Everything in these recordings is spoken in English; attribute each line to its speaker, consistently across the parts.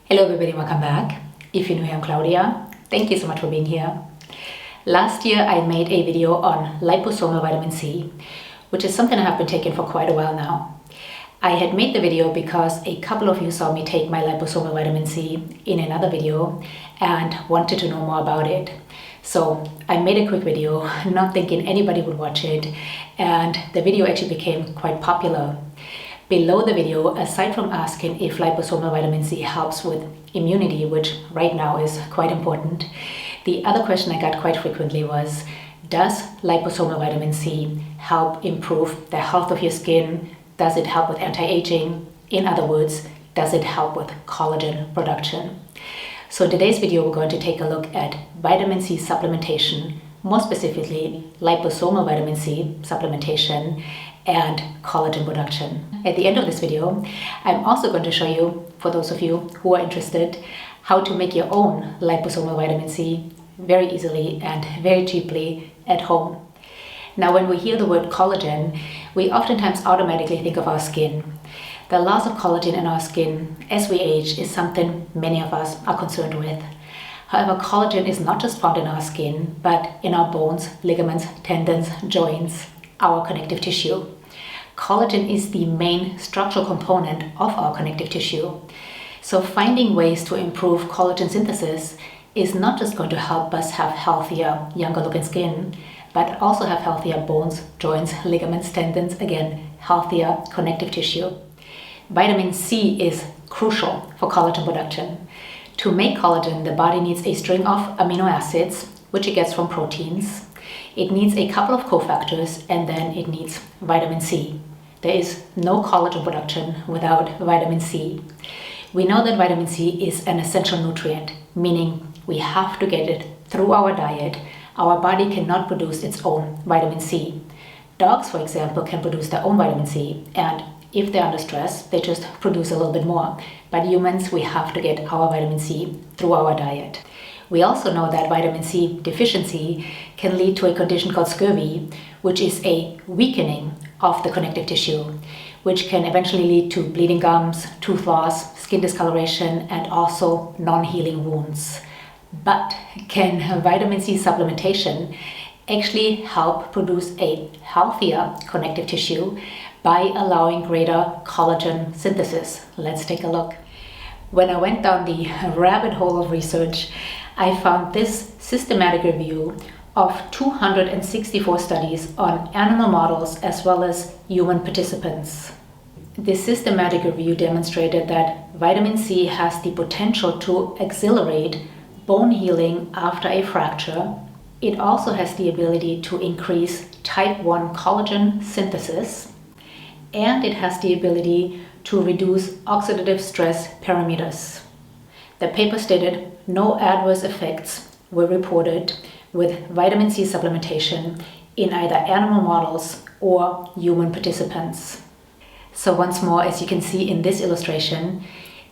Speaker 1: Hello everybody, welcome back. If you're new here, I'm Claudia. Thank you so much for being here. Last year I made a video on liposomal vitamin C, which is something I have been taking for quite a while now. I had made the video because a couple of you saw me take my liposomal vitamin C in another video and wanted to know more about it. So I made a quick video, not thinking anybody would watch it, and the video actually became quite popular. Below the video, aside from asking if liposomal vitamin C helps with immunity, which right now is quite important, the other question I got quite frequently was, does liposomal vitamin C help improve the health of your skin? Does it help with anti-aging? In other words, does it help with collagen production? So in today's video, we're going to take a look at vitamin C supplementation, more specifically liposomal vitamin C supplementation and collagen production. At the end of this video, I'm also going to show you, for those of you who are interested, how to make your own liposomal vitamin C very easily and very cheaply at home. Now, when we hear the word collagen, we oftentimes automatically think of our skin. The loss of collagen in our skin as we age is something many of us are concerned with. However, collagen is not just found in our skin, but in our bones, ligaments, tendons, joints, our connective tissue. Collagen is the main structural component of our connective tissue. So finding ways to improve collagen synthesis is not just going to help us have healthier, younger looking skin, but also have healthier bones, joints, ligaments, tendons, again, healthier connective tissue. Vitamin C is crucial for collagen production. To make collagen, the body needs a string of amino acids, which it gets from proteins. It needs a couple of cofactors, and then it needs vitamin C. There is no collagen production without vitamin C. We know that vitamin C is an essential nutrient, meaning we have to get it through our diet. Our body cannot produce its own vitamin C. Dogs, for example, can produce their own vitamin C, and if they're under stress, they just produce a little bit more. But humans, we have to get our vitamin C through our diet. We also know that vitamin C deficiency can lead to a condition called scurvy, which is a weakening of the connective tissue, which can eventually lead to bleeding gums, tooth loss, skin discoloration, and also non-healing wounds. But can vitamin C supplementation actually help produce a healthier connective tissue by allowing greater collagen synthesis? Let's take a look. When I went down the rabbit hole of research, I found this systematic review of 264 studies on animal models as well as human participants. This systematic review demonstrated that vitamin C has the potential to accelerate bone healing after a fracture. It also has the ability to increase type 1 collagen synthesis, and it has the ability to reduce oxidative stress parameters. The paper stated no adverse effects were reported with vitamin C supplementation in either animal models or human participants. So once more, as you can see in this illustration,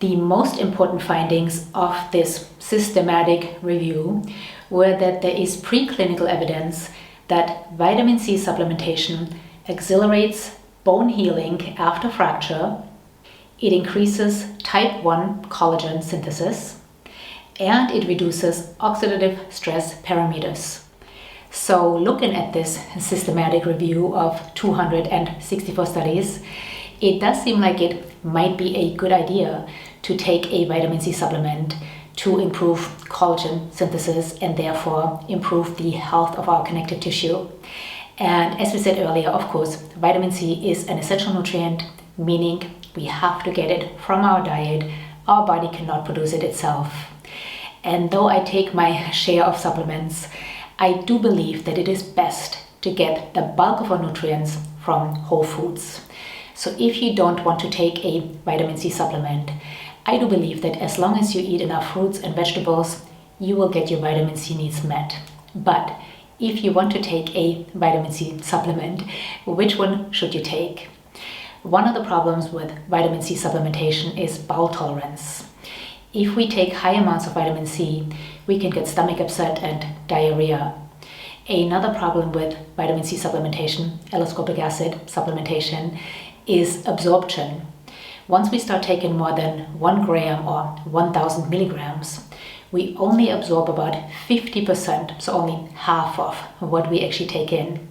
Speaker 1: the most important findings of this systematic review were that there is preclinical evidence that vitamin C supplementation accelerates bone healing after fracture, it increases type 1 collagen synthesis, and it reduces oxidative stress parameters. So looking at this systematic review of 264 studies, it does seem like it might be a good idea to take a vitamin C supplement to improve collagen synthesis and therefore improve the health of our connective tissue. And as we said earlier, of course, vitamin C is an essential nutrient, meaning we have to get it from our diet. Our body cannot produce it itself. And though I take my share of supplements, I do believe that it is best to get the bulk of our nutrients from whole foods. So if you don't want to take a vitamin C supplement, I do believe that as long as you eat enough fruits and vegetables, you will get your vitamin C needs met. But if you want to take a vitamin C supplement, which one should you take? One of the problems with vitamin C supplementation is bowel tolerance. If we take high amounts of vitamin C, we can get stomach upset and diarrhea. Another problem with vitamin C supplementation, L-ascorbic acid supplementation, is absorption. once we start taking more than 1 gram or 1000 milligrams, we only absorb about 50%, so only half of what we actually take in.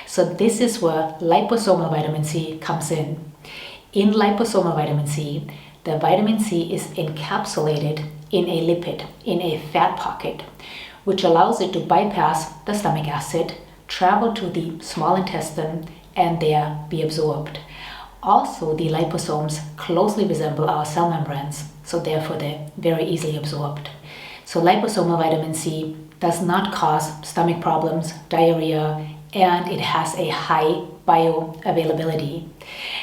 Speaker 1: So this is where liposomal vitamin C comes in. In liposomal vitamin C, the vitamin C is encapsulated in a lipid, in a fat pocket, which allows it to bypass the stomach acid, travel to the small intestine, and there be absorbed. Also, the liposomes closely resemble our cell membranes, so therefore they're very easily absorbed. So liposomal vitamin C does not cause stomach problems, diarrhea, and it has a high bioavailability.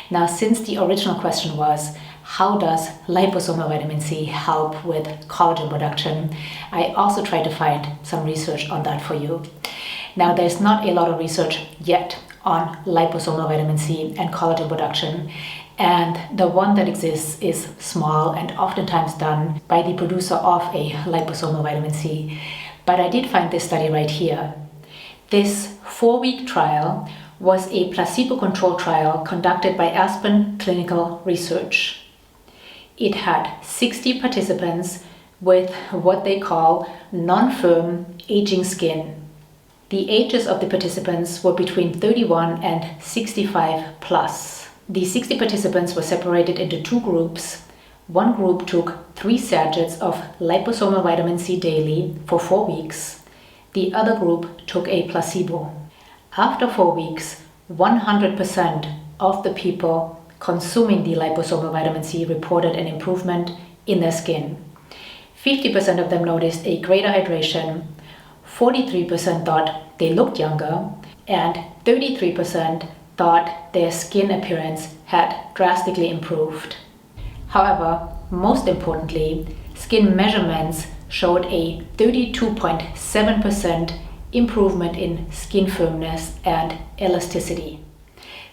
Speaker 1: Now, since the original question was, how does liposomal vitamin C help with collagen production, I also tried to find some research on that for you. Now, there's not a lot of research yet on liposomal vitamin C and collagen production, and the one that exists is small and oftentimes done by the producer of a liposomal vitamin C. But I did find this study right here. This 4-week trial was a placebo-controlled trial conducted by Aspen Clinical Research. It had 60 participants with what they call non-firm aging skin. The ages of the participants were between 31 and 65 plus. The 60 participants were separated into 2 groups. One group took 3 sachets of liposomal vitamin C daily for 4 weeks. The other group took a placebo. After 4 weeks, 100% of the people consuming the liposomal vitamin C reported an improvement in their skin. 50% of them noticed a greater hydration, 43% thought they looked younger, and 33% thought their skin appearance had drastically improved. However, most importantly, skin measurements showed a 32.7% improvement in skin firmness and elasticity.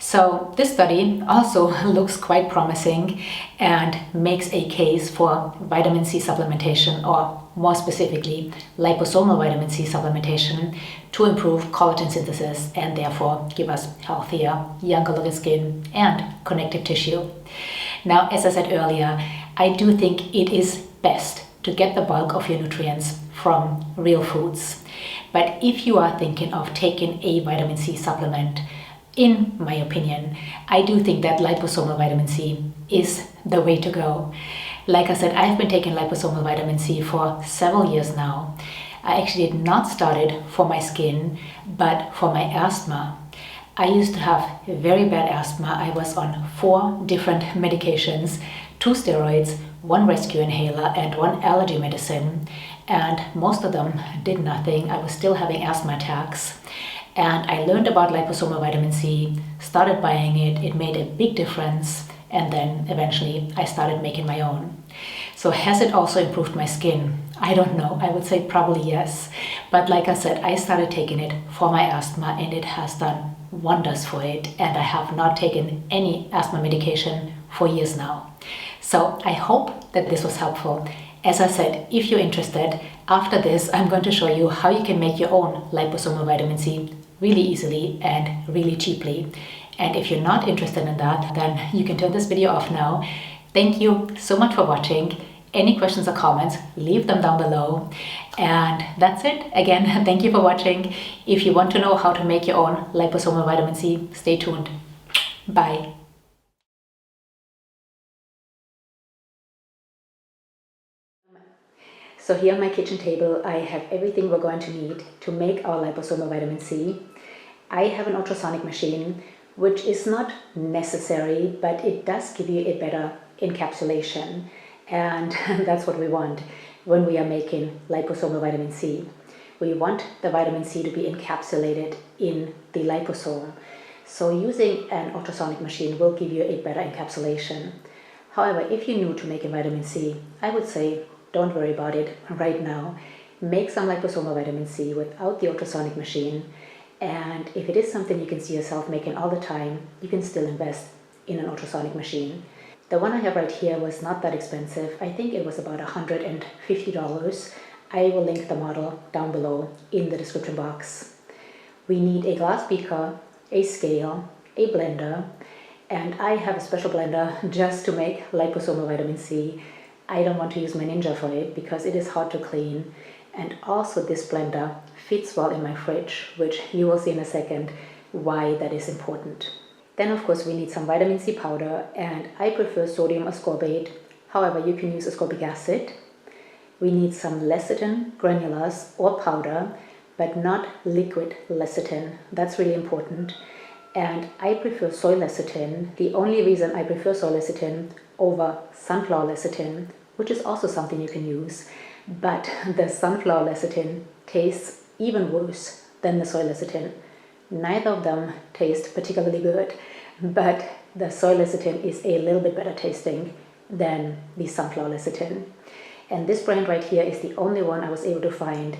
Speaker 1: So this study also looks quite promising and makes a case for vitamin C supplementation, or more specifically, liposomal vitamin C supplementation, to improve collagen synthesis and therefore give us healthier, younger looking skin and connective tissue. Now, as I said earlier, I do think it is best to get the bulk of your nutrients from real foods. But if you are thinking of taking a vitamin C supplement, in my opinion, I do think that liposomal vitamin C is the way to go. Like I said, I've been taking liposomal vitamin C for several years now. I actually did not start it for my skin, but for my asthma. I used to have very bad asthma. I was on 4 different medications, 2 steroids, 1 rescue inhaler, and 1 allergy medicine. And most of them did nothing. I was still having asthma attacks. And I learned about liposomal vitamin C, started buying it, it made a big difference, and then eventually I started making my own. So has it also improved my skin? I don't know, I would say probably yes. But like I said, I started taking it for my asthma and it has done wonders for it, and I have not taken any asthma medication for years now. So I hope that this was helpful. As I said, if you're interested, after this I'm going to show you how you can make your own liposomal vitamin C really easily and really cheaply. And if you're not interested in that, then you can turn this video off now. Thank you so much for watching. Any questions or comments, leave them down below. And that's it. Again, thank you for watching. If you want to know how to make your own liposomal vitamin C, stay tuned. Bye. So here on my kitchen table, I have everything we're going to need to make our liposomal vitamin C. I have an ultrasonic machine, which is not necessary, but it does give you a better encapsulation. And that's what we want when we are making liposomal vitamin C. We want the vitamin C to be encapsulated in the liposome. So using an ultrasonic machine will give you a better encapsulation. However, if you're new to making vitamin C, I would say don't worry about it right now. Make some liposomal vitamin C without the ultrasonic machine. And if it is something you can see yourself making all the time, you can still invest in an ultrasonic machine. The one I have right here was not that expensive. I think it was about $150. I will link the model down below in the description box. We need a glass beaker, a scale, a blender, And I have a special blender just to make liposomal vitamin C. I don't want to use my Ninja for it because it is hard to clean. And also this blender fits well in my fridge, which you will see in a second why that is important. Then of course we need some vitamin C powder, and I prefer sodium ascorbate. However, you can use ascorbic acid. We need some lecithin granules or powder, but not liquid lecithin. That's really important. And I prefer soy lecithin. The only reason I prefer soy lecithin over sunflower lecithin, which is also something you can use, but the sunflower lecithin tastes even worse than the soy lecithin. Neither of them taste particularly good, but the soy lecithin is a little bit better tasting than the sunflower lecithin. And this brand right here is the only one I was able to find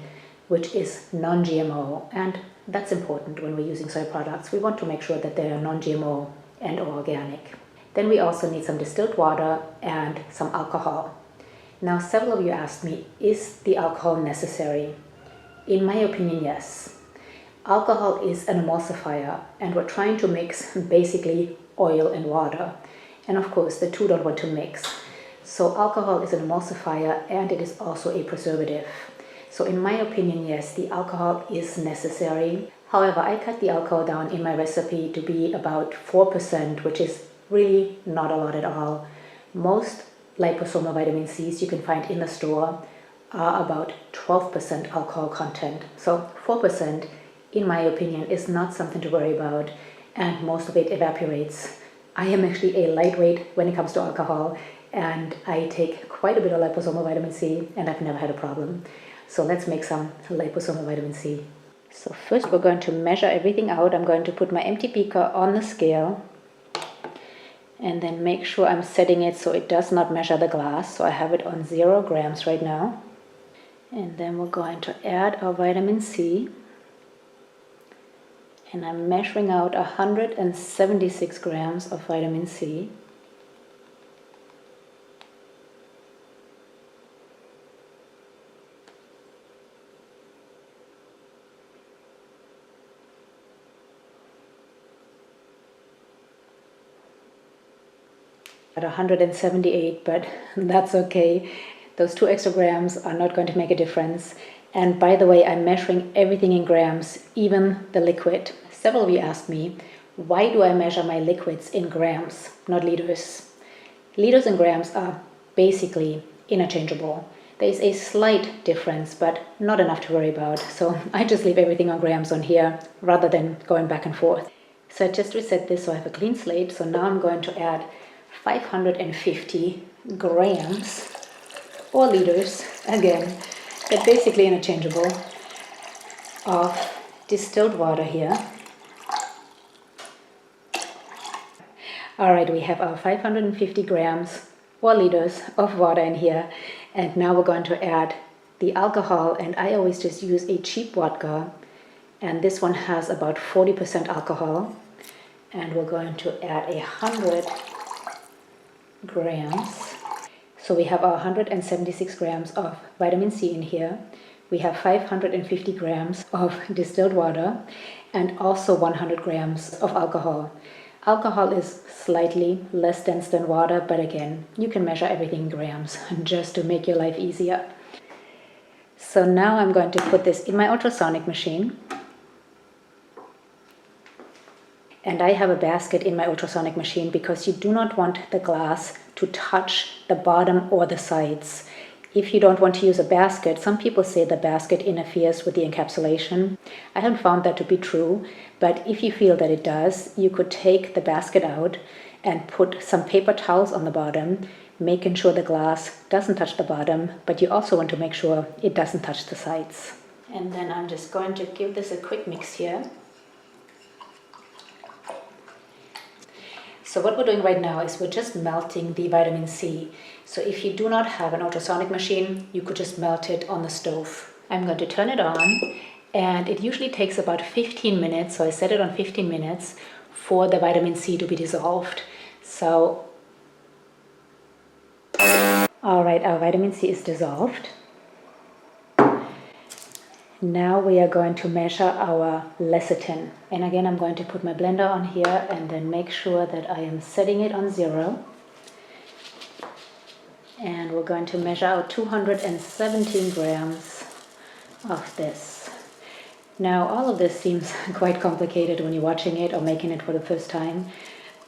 Speaker 1: which is non-GMO, and that's important when we're using soy products. We want to make sure that they are non-GMO and or organic. Then we also need some distilled water and some alcohol. Now, several of you asked me, is the alcohol necessary? In my opinion, yes. Alcohol is an emulsifier, and we're trying to mix basically oil and water. And of course, the two don't want to mix. So alcohol is an emulsifier, and it is also a preservative. So in my opinion, yes, the alcohol is necessary. However, I cut the alcohol down in my recipe to be about 4%, which is really not a lot at all. Most liposomal vitamin Cs you can find in the store are about 12% alcohol content. So 4%, in my opinion, is not something to worry about, and most of it evaporates. I am actually a lightweight when it comes to alcohol, and I take quite a bit of liposomal vitamin C, and I've never had a problem. So let's make some liposomal vitamin C. So first we're going to measure everything out. I'm going to put my empty beaker on the scale and then make sure I'm setting it so it does not measure the glass. So I have it on 0 grams right now. And then we're going to add our vitamin C. And I'm measuring out 176 grams of vitamin C. At 178, but that's okay. Those 2 extra grams are not going to make a difference. And by the way, I'm measuring everything in grams, even the liquid. Several of you asked me, why do I measure my liquids in grams, not liters? Liters and grams are basically interchangeable. There is a slight difference, but not enough to worry about. So I just leave everything on grams on here rather than going back and forth. So I just reset this so I have a clean slate. So now I'm going to add 550 grams or liters, again, they're basically interchangeable, of distilled water here. Alright, we have our 550 grams or liters of water in here, and now we're going to add the alcohol, and I always just use a cheap vodka, and this one has about 40% alcohol, and we're going to add 100 grams. So we have our 176 grams of vitamin C in here. We have 550 grams of distilled water and also 100 grams of alcohol. Alcohol is slightly less dense than water, but again, you can measure everything in grams just to make your life easier. So now I'm going to put this in my ultrasonic machine. And I have a basket in my ultrasonic machine because you do not want the glass to touch the bottom or the sides. If you don't want to use a basket, some people say the basket interferes with the encapsulation. I haven't found that to be true, but if you feel that it does, you could take the basket out and put some paper towels on the bottom, making sure the glass doesn't touch the bottom, but you also want to make sure it doesn't touch the sides. And then I'm just going to give this a quick mix here. So what we're doing right now is we're just melting the vitamin C. So if you do not have an ultrasonic machine, you could just melt it on the stove. I'm going to turn it on, and it usually takes about 15 minutes, so I set it on 15 minutes for the vitamin C to be dissolved. So, all right, our vitamin C is dissolved. Now we are going to measure our lecithin. And again, I'm going to put my blender on here and then make sure that I am setting it on 0. And we're going to measure out 217 grams of this. Now, all of this seems quite complicated when you're watching it or making it for the first time,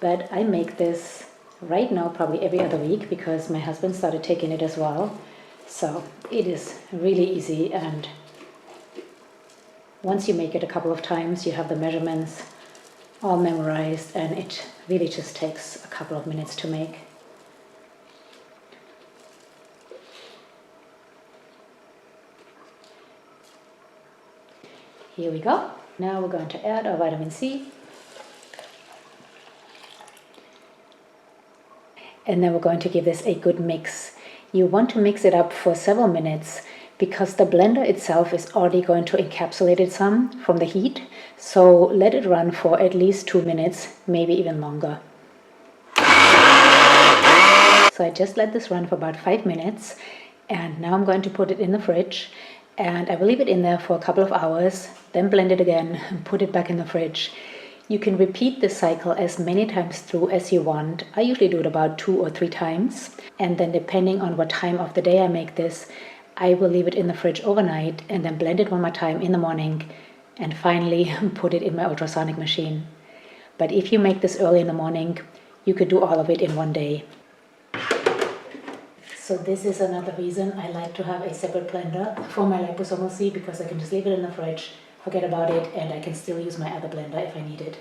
Speaker 1: but I make this right now probably every other week because my husband started taking it as well. So it is really easy, and once you make it a couple of times, you have the measurements all memorized, and it really just takes a couple of minutes to make. Here we go. Now we're going to add our vitamin C. And then we're going to give this a good mix. You want to mix it up for several minutes because the blender itself is already going to encapsulate it some from the heat. So let it run for at least 2 minutes, maybe even longer. So I just let this run for about 5 minutes, and now I'm going to put it in the fridge, and I will leave it in there for a couple of hours, then blend it again and put it back in the fridge. You can repeat this cycle as many times through as you want. I usually do it about 2 or 3 times, and then depending on what time of the day I make this, I will leave it in the fridge overnight and then blend it one more time in the morning and finally put it in my ultrasonic machine. But if you make this early in the morning, you could do all of it in one day. So this is another reason I like to have a separate blender for my Liposomal C, because I can just leave it in the fridge, forget about it, and I can still use my other blender if I need it.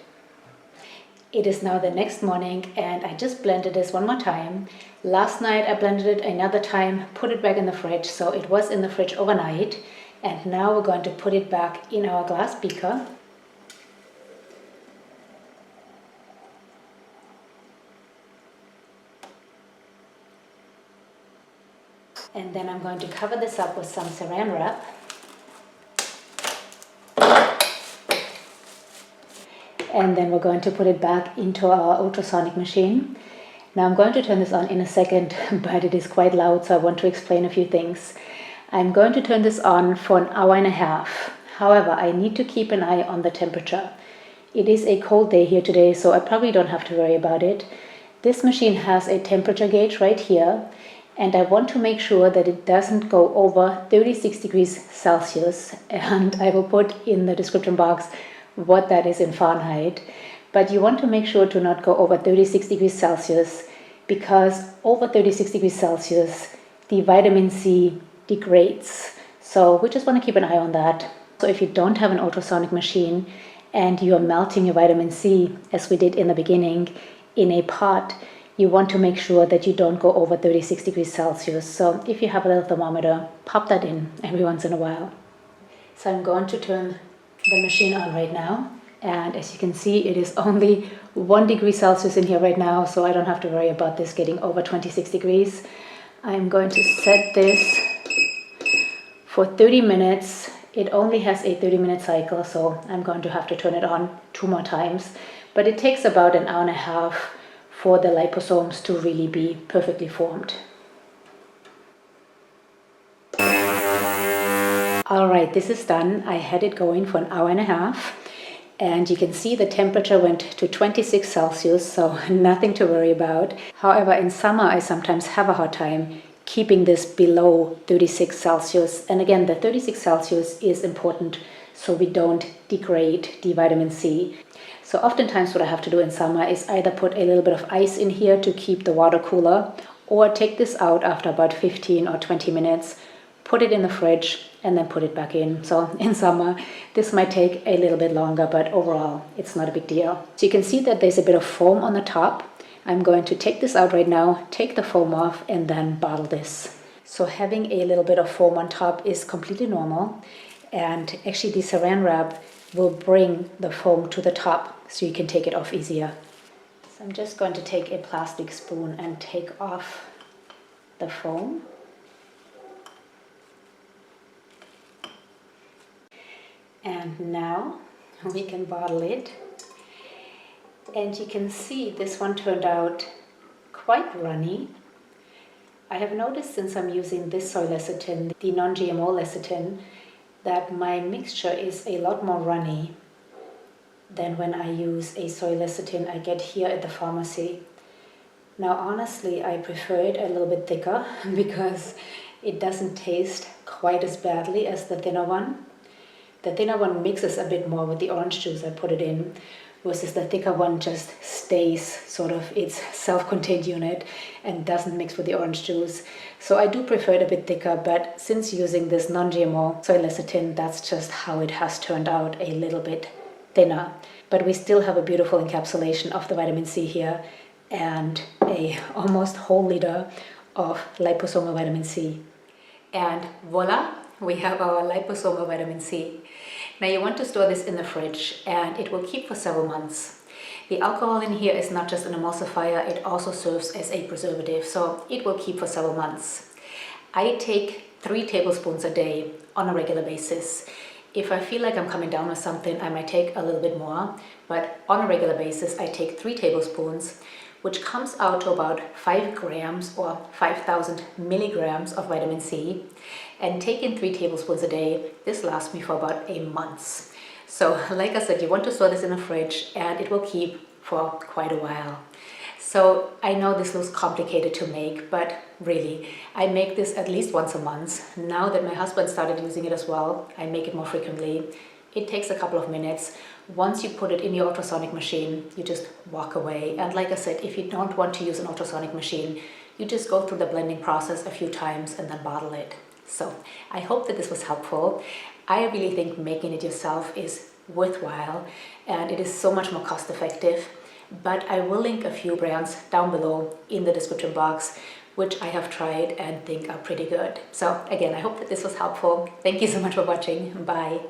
Speaker 1: It is now the next morning and I just blended this one more time. Last night I blended it another time, put it back in the fridge, so it was in the fridge overnight. And now we're going to put it back in our glass beaker. And then I'm going to cover this up with some saran wrap. And then we're going to put it back into our ultrasonic machine. Now I'm going to turn this on in a second, but it is quite loud, so I want to explain a few things. I'm going to turn this on for 1.5 hours. However, I need to keep an eye on the temperature. It is a cold day here today, so I probably don't have to worry about it. This machine has a temperature gauge right here, and I want to make sure that it doesn't go over 36 degrees Celsius, and I will put in the description box what that is in Fahrenheit. But you want to make sure to not go over 36 degrees Celsius, because over 36 degrees Celsius the vitamin C degrades. So we just want to keep an eye on that. So if you don't have an ultrasonic machine and you're melting your vitamin C, as we did in the beginning, in a pot, you want to make sure that you don't go over 36 degrees Celsius. So if you have a little thermometer, pop that in every once in a while. So I'm going to turn the machine on right now, and as you can see, it is only 1 degree Celsius in here right now, so I don't have to worry about this getting over 26 degrees. I'm going to set this for 30 minutes. It only has a 30-minute cycle, so I'm going to have to turn it on 2 more times, but it takes about 1.5 hours for the liposomes to really be perfectly formed. Alright, this is done. I had it going for 1.5 hours, and you can see the temperature went to 26 Celsius, so nothing to worry about. However, in summer I sometimes have a hard time keeping this below 36 Celsius. And again, the 36 Celsius is important so we don't degrade the vitamin C. So oftentimes what I have to do in summer is either put a little bit of ice in here to keep the water cooler, or take this out after about 15 or 20 minutes, put it in the fridge, and then put it back in. So in summer, this might take a little bit longer, but overall, it's not a big deal. So you can see that there's a bit of foam on the top. I'm going to take this out right now, take the foam off, and then bottle this. So having a little bit of foam on top is completely normal. And actually the saran wrap will bring the foam to the top so you can take it off easier. So I'm just going to take a plastic spoon and take off the foam. And now we can bottle it. And you can see this one turned out quite runny. I have noticed since I'm using this soy lecithin, the non-GMO lecithin, that my mixture is a lot more runny than when I use a soy lecithin I get here at the pharmacy. Now honestly, I prefer it a little bit thicker because it doesn't taste quite as badly as the thinner one. The thinner one mixes a bit more with the orange juice I put it in, versus the thicker one just stays sort of its self-contained unit and doesn't mix with the orange juice. So I do prefer it a bit thicker, but since using this non-GMO soy lecithin, that's just how it has turned out, a little bit thinner. But we still have a beautiful encapsulation of the vitamin C here and a almost whole liter of liposomal vitamin C. And voila, we have our liposomal vitamin C. Now you want to store this in the fridge and it will keep for several months. The alcohol in here is not just an emulsifier, it also serves as a preservative, so it will keep for several months. I take 3 tablespoons a day on a regular basis. If I feel like I'm coming down with something, I might take a little bit more, but on a regular basis I take 3 tablespoons, which comes out to about 5 grams or 5,000 milligrams of vitamin C. And taking 3 tablespoons a day, this lasts me for about a month. So like I said, you want to store this in the fridge and it will keep for quite a while. So I know this looks complicated to make, but really, I make this at least once a month. Now that my husband started using it as well, I make it more frequently. It takes a couple of minutes. Once you put it in your ultrasonic machine, you just walk away. And like I said, if you don't want to use an ultrasonic machine, you just go through the blending process a few times and then bottle it. So I hope that this was helpful. I really think making it yourself is worthwhile and it is so much more cost effective. But I will link a few brands down below in the description box, which I have tried and think are pretty good. So again, I hope that this was helpful. Thank you so much for watching. Bye.